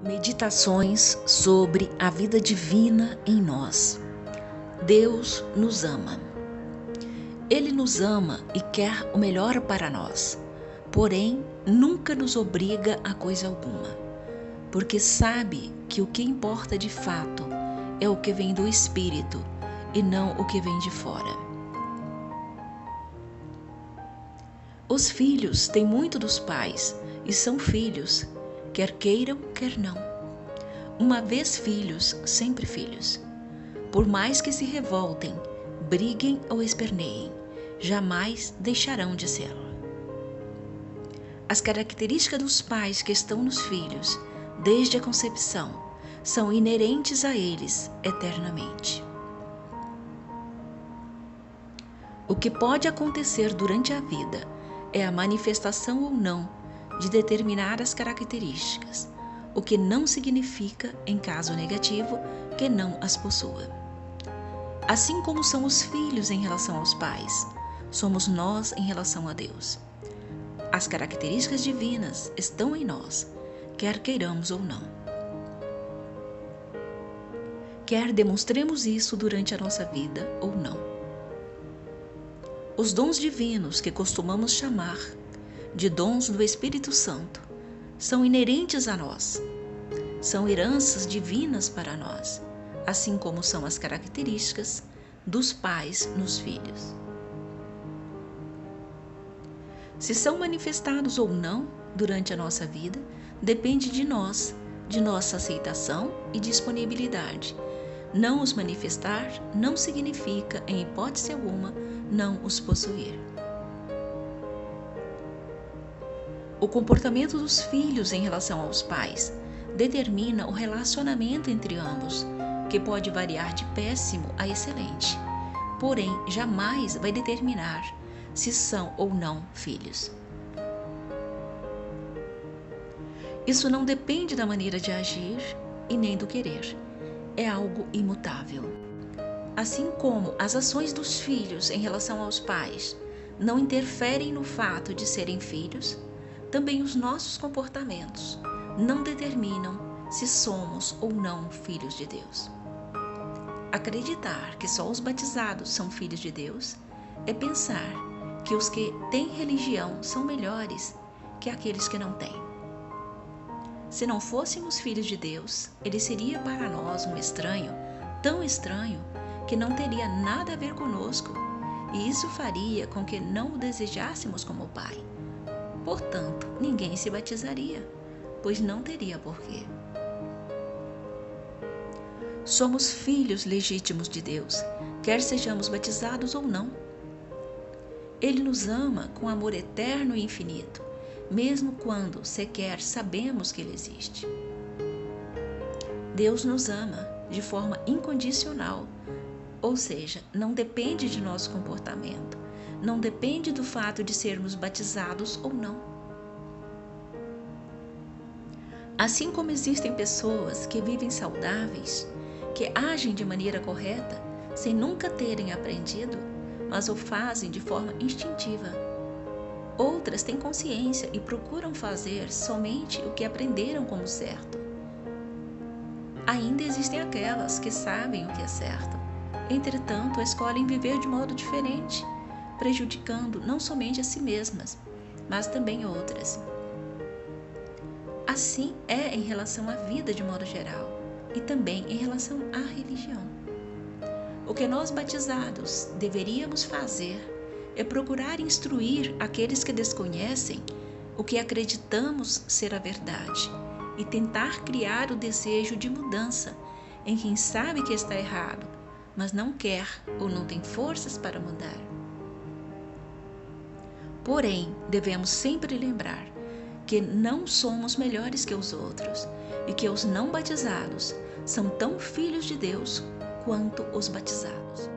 Meditações sobre a vida divina em nós. Deus nos ama. Ele nos ama e quer o melhor para nós, porém nunca nos obriga a coisa alguma, porque sabe que o que importa de fato é o que vem do Espírito e não o que vem de fora. Os filhos têm muito dos pais e são filhos, quer queiram, quer não. Uma vez filhos, sempre filhos. Por mais que se revoltem, briguem ou esperneiem, jamais deixarão de ser. As características dos pais que estão nos filhos, desde a concepção, são inerentes a eles eternamente. O que pode acontecer durante a vida é a manifestação ou não de determinadas características, o que não significa, em caso negativo, que não as possua. Assim como são os filhos em relação aos pais, somos nós em relação a Deus. As características divinas estão em nós, quer queiramos ou não. Quer demonstremos isso durante a nossa vida ou não. Os dons divinos que costumamos chamar de dons do Espírito Santo são inerentes a nós. São heranças divinas para nós, assim como são as características dos pais nos filhos. Se são manifestados ou não durante a nossa vida, depende de nós, de nossa aceitação e disponibilidade. Não os manifestar não significa, em hipótese alguma, não os possuir. O comportamento dos filhos em relação aos pais determina o relacionamento entre ambos, que pode variar de péssimo a excelente, porém jamais vai determinar se são ou não filhos. Isso não depende da maneira de agir e nem do querer. É algo imutável. Assim como as ações dos filhos em relação aos pais não interferem no fato de serem filhos, também os nossos comportamentos não determinam se somos ou não filhos de Deus. Acreditar que só os batizados são filhos de Deus é pensar que os que têm religião são melhores que aqueles que não têm. Se não fôssemos filhos de Deus, ele seria para nós um estranho, tão estranho que não teria nada a ver conosco, e isso faria com que não o desejássemos como Pai. Portanto, ninguém se batizaria, pois não teria porquê. Somos filhos legítimos de Deus, quer sejamos batizados ou não. Ele nos ama com amor eterno e infinito, mesmo quando sequer sabemos que Ele existe. Deus nos ama de forma incondicional, ou seja, não depende de nosso comportamento, não depende do fato de sermos batizados ou não. Assim como existem pessoas que vivem saudáveis, que agem de maneira correta, sem nunca terem aprendido, mas o fazem de forma instintiva. Outras têm consciência e procuram fazer somente o que aprenderam como certo. Ainda existem aquelas que sabem o que é certo, entretanto escolhem viver de modo diferente, prejudicando não somente a si mesmas, mas também outras. Assim é em relação à vida de modo geral e também em relação à religião. O que nós batizados deveríamos fazer é procurar instruir aqueles que desconhecem o que acreditamos ser a verdade e tentar criar o desejo de mudança em quem sabe que está errado, mas não quer ou não tem forças para mudar. Porém, devemos sempre lembrar que não somos melhores que os outros e que os não batizados são tão filhos de Deus quanto os batizados.